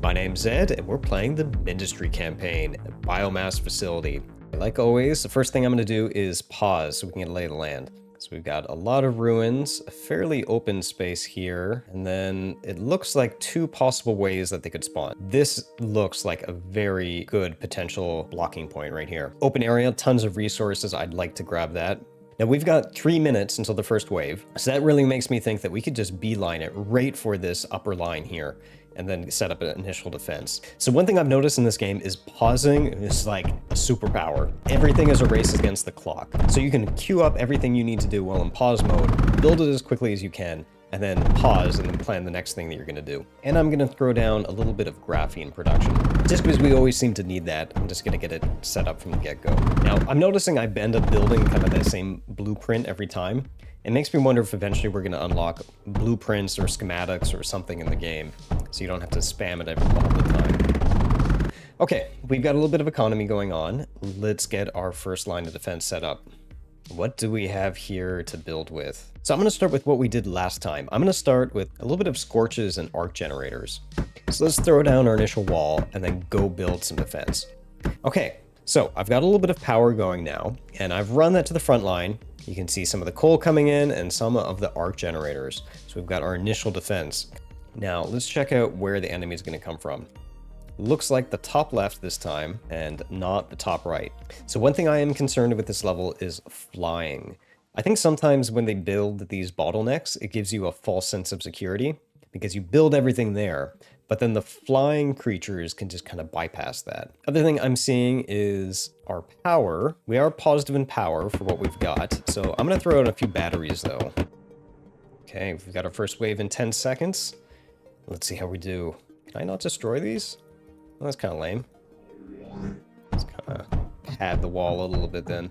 My name's Ed, and we're playing the Mindustry Campaign at Biomass Facility. Like always, the first thing I'm going to do is pause so we can get a lay of the land. So we've got a lot of ruins, a fairly open space here, and then it looks like two possible ways that they could spawn. This looks like a very good potential blocking point right here. Open area, tons of resources, I'd like to grab that. Now we've got 3 minutes until the first wave, so that really makes me think that we could just beeline it right for this upper line here, and then set up an initial defense. So one thing I've noticed in this game is pausing is like a superpower. Everything is a race against the clock. So you can queue up everything you need to do while in pause mode, build it as quickly as you can, and then pause and then plan the next thing that you're gonna do. And I'm gonna throw down a little bit of graphene production. Just because we always seem to need that, I'm just gonna get it set up from the get-go. Now, I'm noticing I bend a building kind of the same blueprint every time. It makes me wonder if eventually we're gonna unlock blueprints or schematics or something in the game, so you don't have to spam it all the time. Okay, we've got a little bit of economy going on. Let's get our first line of defense set up. What do we have here to build with? So I'm going to start with what we did last time. I'm going to start with a little bit of scorches and arc generators. So let's throw down our initial wall and then go build some defense. Okay, so I've got a little bit of power going now, and I've run that to the front line. You can see some of the coal coming in and some of the arc generators. So we've got our initial defense. Now let's check out where the enemy is going to come from. Looks like the top left this time and not the top right. So one thing I am concerned with this level is flying. I think sometimes when they build these bottlenecks, it gives you a false sense of security because you build everything there, but then the flying creatures can just kind of bypass that. Other thing I'm seeing is our power. We are positive in power for what we've got. So I'm going to throw in a few batteries though. Okay, we've got our first wave in 10 seconds. Let's see how we do. Can I not destroy these? Well, that's kind of lame. Let's kind of pad the wall a little bit then.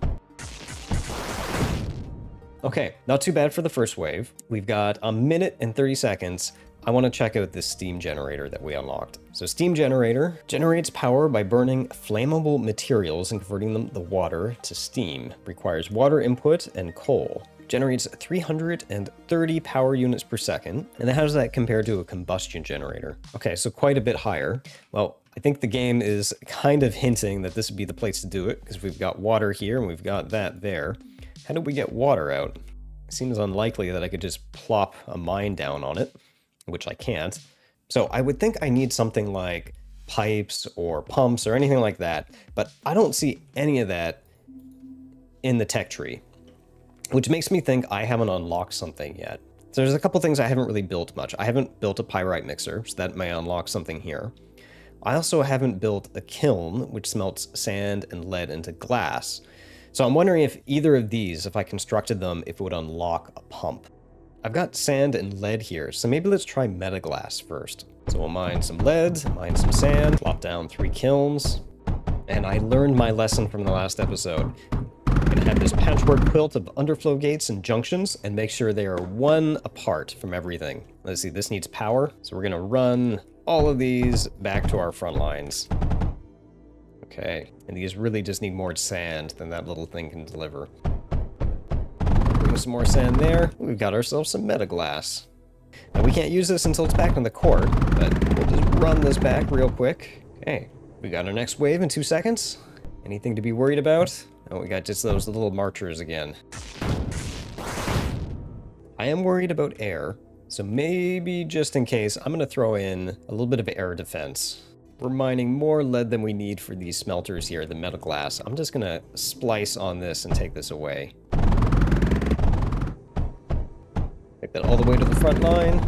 Okay, not too bad for the first wave. We've got 1 minute and 30 seconds. I want to check out this steam generator that we unlocked. So steam generator generates power by burning flammable materials and converting them the water to steam. Requires water input and coal. Generates 330 power units per second. And then how does that compare to a combustion generator? Okay, so quite a bit higher. Well, I think the game is kind of hinting that this would be the place to do it because we've got water here and we've got that there. How do we get water out? It seems unlikely that I could just plop a mine down on it, which I can't. So I would think I need something like pipes or pumps or anything like that, but I don't see any of that in the tech tree, which makes me think I haven't unlocked something yet. So there's a couple things I haven't really built much. I haven't built a Pyratite Mixer, so that may unlock something here. I also haven't built a kiln, which smelts sand and lead into glass. So I'm wondering if either of these, if I constructed them, if it would unlock a pump. I've got sand and lead here, so maybe let's try Metaglass first. So we'll mine some lead, mine some sand, plop down 3 kilns. And I learned my lesson from the last episode. I'm gonna have this patchwork quilt of underflow gates and junctions and make sure they are 1 apart from everything. Let's see, this needs power. So we're gonna run all of these back to our front lines. Okay, and these really just need more sand than that little thing can deliver. Bring some more sand there. We've got ourselves some Metaglass. Now we can't use this until it's back on the court, but we'll just run this back real quick. Okay, we got our next wave in 2 seconds. Anything to be worried about? Oh, we got just those little marchers again. I am worried about air, so maybe just in case, I'm gonna throw in a little bit of air defense. We're mining more lead than we need for these smelters here, the Metaglass. I'm just gonna splice on this and take this away. Take that all the way to the front line.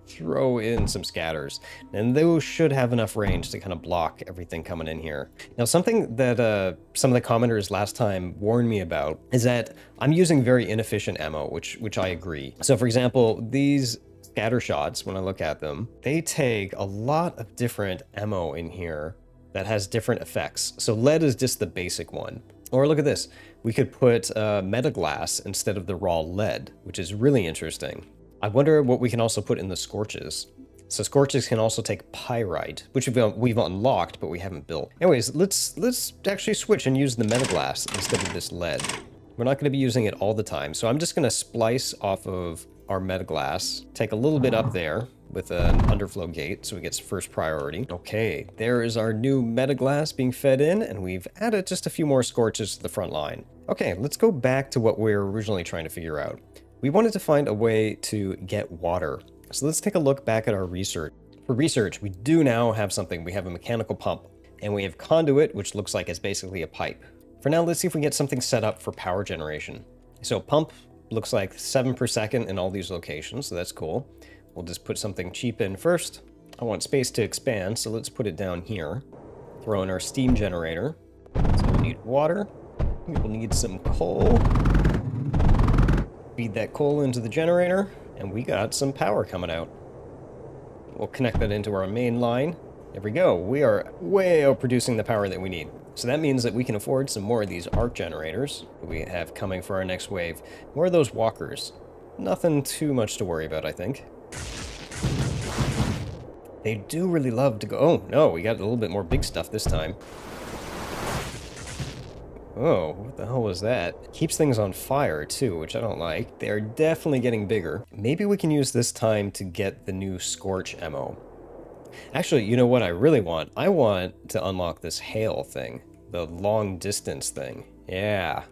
Throw in some scatters. And those should have enough range to kind of block everything coming in here. Now, something that some of the commenters last time warned me about is that I'm using very inefficient ammo, which I agree. So for example, these scatter shots, when I look at them, they take a lot of different ammo in here that has different effects. So lead is just the basic one. Or look at this, we could put Metaglass instead of the raw lead, which is really interesting. I wonder what we can also put in the scorches. So scorches can also take Pyrite, which we've unlocked, but we haven't built. Anyways, let's actually switch and use the Metaglass instead of this lead. We're not going to be using it all the time, so I'm just going to splice off of our Metaglass, take a little bit up there, with an underflow gate, so it gets first priority. Okay, there is our new metaglass being fed in, and we've added just a few more scorches to the front line. Okay, let's go back to what we were originally trying to figure out. We wanted to find a way to get water. So let's take a look back at our research. For research, we do now have something. We have a mechanical pump, and we have conduit, which looks like it's basically a pipe. For now, let's see if we get something set up for power generation. So pump looks like 7 per second in all these locations, so that's cool. We'll just put something cheap in first. I want space to expand, so let's put it down here. Throw in our steam generator. So we'll need water. We'll need some coal. Feed that coal into the generator, and we got some power coming out. We'll connect that into our main line. There we go. We are way outproducing the power that we need. So that means that we can afford some more of these arc generators that we have coming for our next wave. More of those walkers. Nothing too much to worry about, I think. They do really love to go... Oh, no, we got a little bit more big stuff this time. Oh, what the hell was that? Keeps things on fire, too, which I don't like. They're definitely getting bigger. Maybe we can use this time to get the new Scorch ammo. Actually, you know what I really want? I want to unlock this hail thing. The long distance thing. Yeah.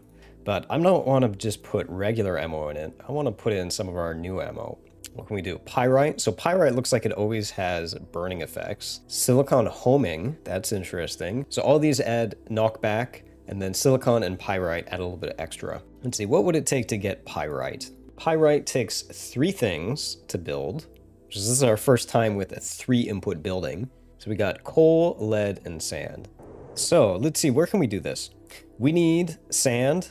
But I don't want to just put regular ammo in it. I want to put in some of our new ammo. What can we do? Pyrite. So pyrite looks like it always has burning effects. Silicon homing. That's interesting. So all these add knockback, and then silicon and pyrite add a little bit of extra. Let's see, what would it take to get pyrite? Pyrite takes 3 things to build. This is our first time with a 3-input building. So we got coal, lead, and sand. So let's see, where can we do this? We need sand,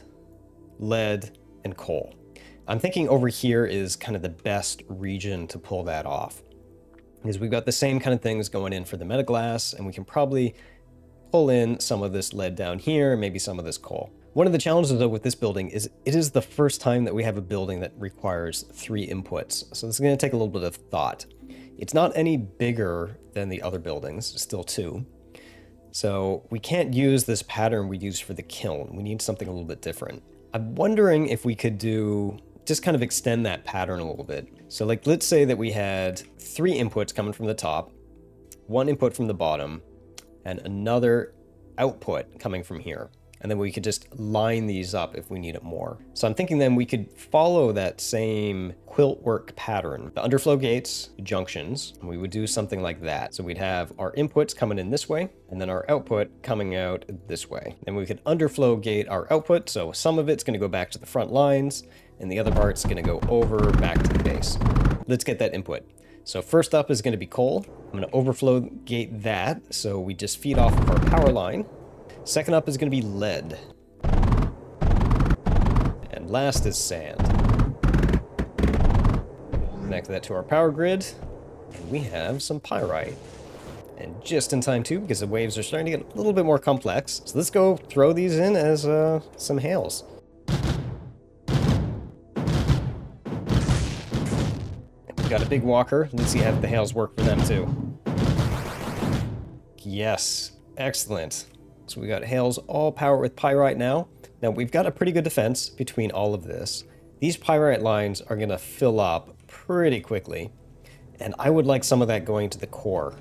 lead, and coal. I'm thinking over here is kind of the best region to pull that off. Because we've got the same kind of things going in for the metaglass, and we can probably pull in some of this lead down here, maybe some of this coal. One of the challenges though with this building is it is the first time that we have a building that requires 3 inputs. So this is going to take a little bit of thought. It's not any bigger than the other buildings, still 2. So we can't use this pattern we used for the kiln. We need something a little bit different. I'm wondering if we could just kind of extend that pattern a little bit. So like, let's say that we had 3 inputs coming from the top, 1 input from the bottom, and another output coming from here. And then we could just line these up if we need it more. So I'm thinking then we could follow that same quilt work pattern. The underflow gates, junctions, and we would do something like that. So we'd have our inputs coming in this way, and then our output coming out this way. Then we could underflow gate our output, so some of it's gonna go back to the front lines, and the other part's gonna go over back to the base. Let's get that input. So first up is gonna be coal. I'm gonna overflow gate that, so we just feed off of our power line. Second up is going to be lead. And last is sand. Connect that to our power grid. And we have some pyrite. And just in time too, because the waves are starting to get a little bit more complex. So let's go throw these in as some hails. We've got a big walker. Let's see how the hails work for them too. Yes, excellent. So we got hails all powered with pyrite now. Now we've got a pretty good defense between all of this. These pyrite lines are gonna fill up pretty quickly. And I would like some of that going to the core.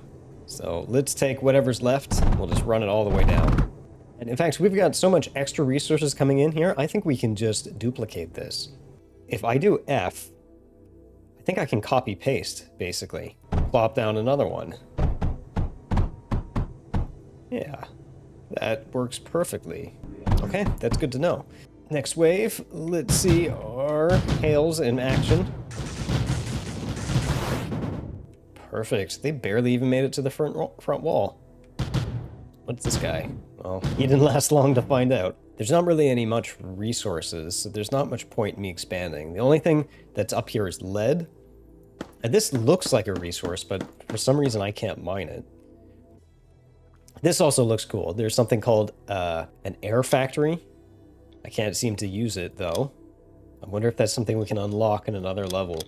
So let's take whatever's left. We'll just run it all the way down. And in fact, we've got so much extra resources coming in here, I think we can just duplicate this. If I do F, I think I can copy paste, basically. Plop down another one. Yeah. That works perfectly. Okay, that's good to know. Next wave, let's see our hails in action. Perfect. They barely even made it to the front wall. What's this guy? Well, he didn't last long to find out. There's not really any much resources, so there's not much point in me expanding. The only thing that's up here is lead. And this looks like a resource, but for some reason I can't mine it. This also looks cool. There's something called an air factory. I can't seem to use it, though. I wonder if that's something we can unlock in another level.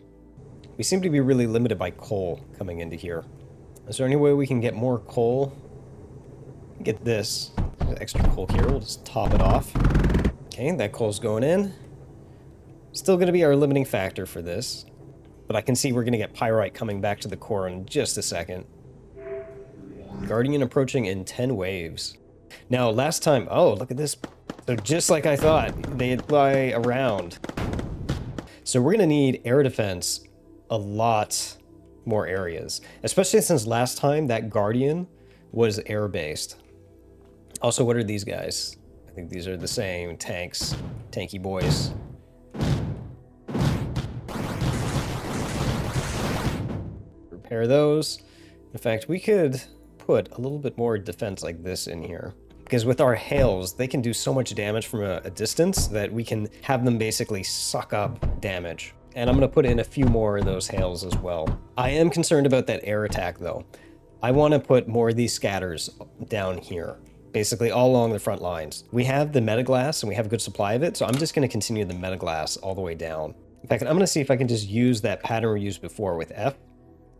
We seem to be really limited by coal coming into here. Is there any way we can get more coal? Get this. There's extra coal here. We'll just top it off. Okay, that coal's going in. Still going to be our limiting factor for this. But I can see we're going to get pyrite coming back to the core in just a second. Guardian approaching in 10 waves. Now, last time... Oh, look at this. So just like I thought, they'd fly around. So we're going to need air defense a lot more areas. Especially since last time that Guardian was air-based. Also, what are these guys? I think these are the same tanks. Tanky boys. Repair those. In fact, we could put a little bit more defense like this in here. Because with our hails, they can do so much damage from a distance that we can have them basically suck up damage. And I'm going to put in a few more of those hails as well. I am concerned about that air attack, though. I want to put more of these scatters down here, basically all along the front lines. We have the Metaglass, and we have a good supply of it, so I'm just going to continue the Metaglass all the way down. In fact, I'm going to see if I can just use that pattern we used before with F.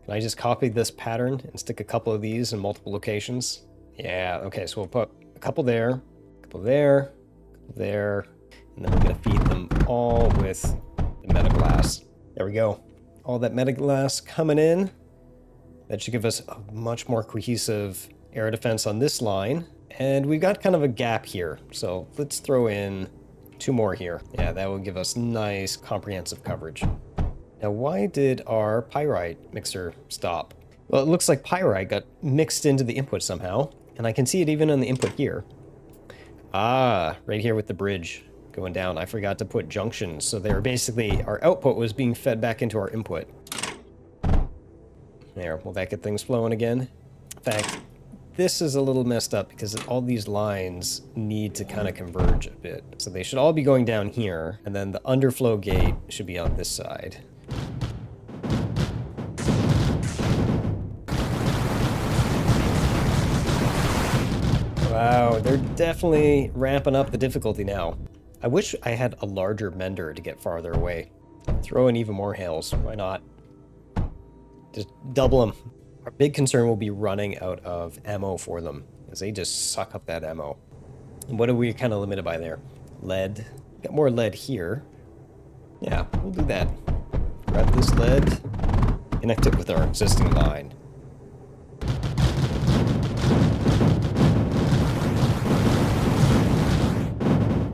Can I just copy this pattern and stick a couple of these in multiple locations? Yeah, okay, so we'll put a couple there, a couple there, there, and then we're going to feed them all with the Metaglass. There we go. All that Metaglass coming in. That should give us a much more cohesive air defense on this line. And we've got kind of a gap here, so let's throw in 2 more here. Yeah, that will give us nice comprehensive coverage. Now, why did our Pyrite Mixer stop? Well, it looks like Pyrite got mixed into the input somehow, and I can see it even on the input here. Ah, right here with the bridge going down. I forgot to put junctions, so they're basically, our output was being fed back into our input. There, will that get things flowing again? In fact, this is a little messed up because all these lines need to kind of converge a bit. So they should all be going down here, and then the underflow gate should be on this side. Wow, they're definitely ramping up the difficulty now. I wish I had a larger mender to get farther away. Throw in even more hails, why not? Just double them. Our big concern will be running out of ammo for them, because they just suck up that ammo. And what are we kind of limited by there? Lead. Got more lead here. Yeah, we'll do that. Grab this lead, connect it with our existing line.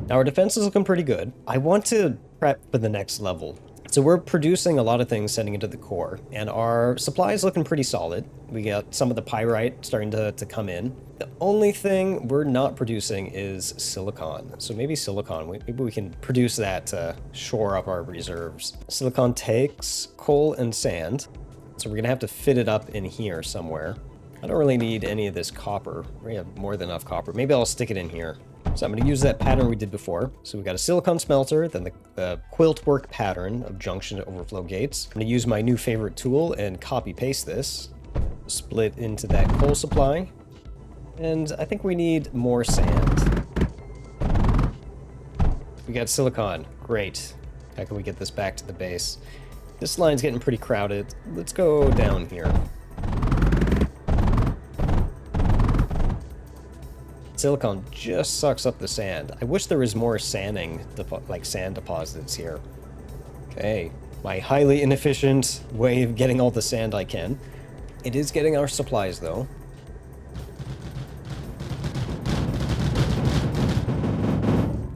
Now our defense is looking pretty good. I want to prep for the next level. So we're producing a lot of things sending into the core, and our supply is looking pretty solid. We got some of the pyrite starting to come in. The only thing we're not producing is silicon. So maybe silicon, maybe we can produce that to shore up our reserves. Silicon takes coal and sand, so we're gonna have to fit it up in here somewhere. I don't really need any of this copper. We have more than enough copper. Maybe I'll stick it in here. So I'm going to use that pattern we did before. So we've got a silicon smelter, then the quilt work pattern of junction to overflow gates. I'm going to use my new favorite tool and copy paste this. Split into that coal supply. And I think we need more sand. We got silicon. Great. How can we get this back to the base? This line's getting pretty crowded. Let's go down here. Silicon just sucks up the sand. I wish there was more sanding, like sand deposits here. Okay, my highly inefficient way of getting all the sand I can. It is getting our supplies though.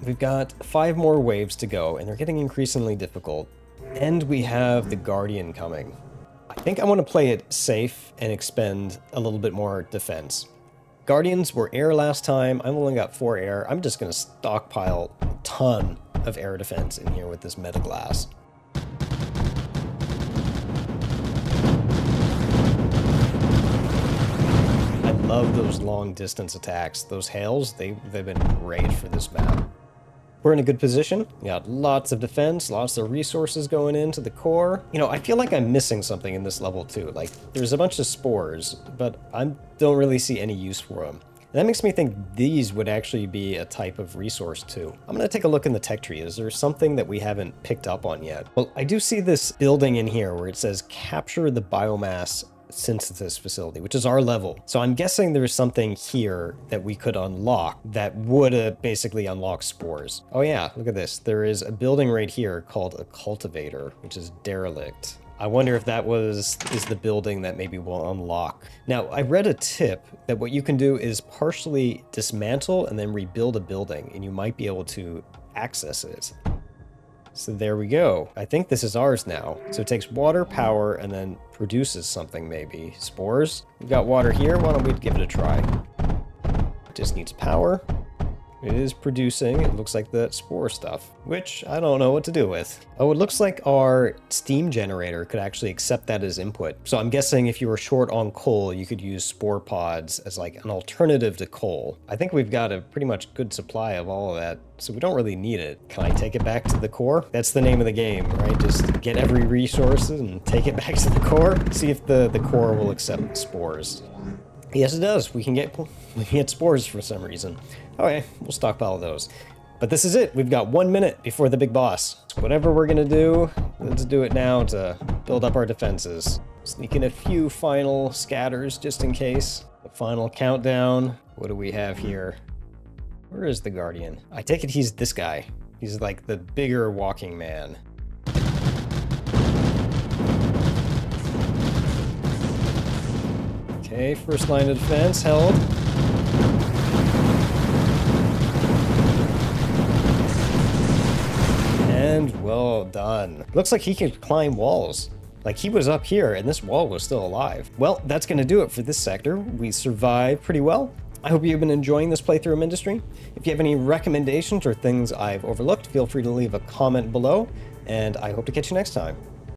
We've got 5 more waves to go, and they're getting increasingly difficult. And we have the Guardian coming. I think I want to play it safe and expend a little bit more defense. Guardians were air last time. I've only got 4 air. I'm just going to stockpile a ton of air defense in here with this Metaglass. I love those long distance attacks. Those hails, they've been great for this map. We're in a good position. We got lots of defense, lots of resources going into the core. You know, I feel like I'm missing something in this level too. Like, there's a bunch of spores, but I don't really see any use for them. And that makes me think these would actually be a type of resource too. I'm gonna take a look in the tech tree. Is there something that we haven't picked up on yet? Well, I do see this building in here where it says capture the Biomass Synthesis Facility, which is our level. So I'm guessing there's something here that we could unlock that would basically unlock spores. Oh yeah, look at this. There is a building right here called a cultivator, which is derelict. I wonder if that is the building that maybe will unlock. Now, I read a tip that what you can do is partially dismantle and then rebuild a building, and you might be able to access it. So there we go. I think this is ours now. So it takes water, power, and then produces something maybe. Spores? We've got water here. Why don't we give it a try? Just needs power. It is producing, it looks like the spore stuff, which I don't know what to do with. Oh, it looks like our steam generator could actually accept that as input. So I'm guessing if you were short on coal, you could use spore pods as like an alternative to coal. I think we've got a pretty much good supply of all of that, so we don't really need it. Can I take it back to the core? That's the name of the game, right? Just get every resource and take it back to the core. See if the core will accept spores. Yes, it does. We can get spores for some reason. Okay, we'll stockpile those. But this is it. We've got 1 minute before the big boss. So whatever we're gonna do, let's do it now to build up our defenses. Sneak in a few final scatters just in case. The final countdown. What do we have here? Where is the Guardian? I take it he's this guy. He's like the bigger walking man. Okay, first line of defense held. And well done. Looks like he can climb walls. Like he was up here and this wall was still alive. Well, that's gonna do it for this sector. We survived pretty well. I hope you've been enjoying this playthrough of Mindustry. If you have any recommendations or things I've overlooked, feel free to leave a comment below, and I hope to catch you next time.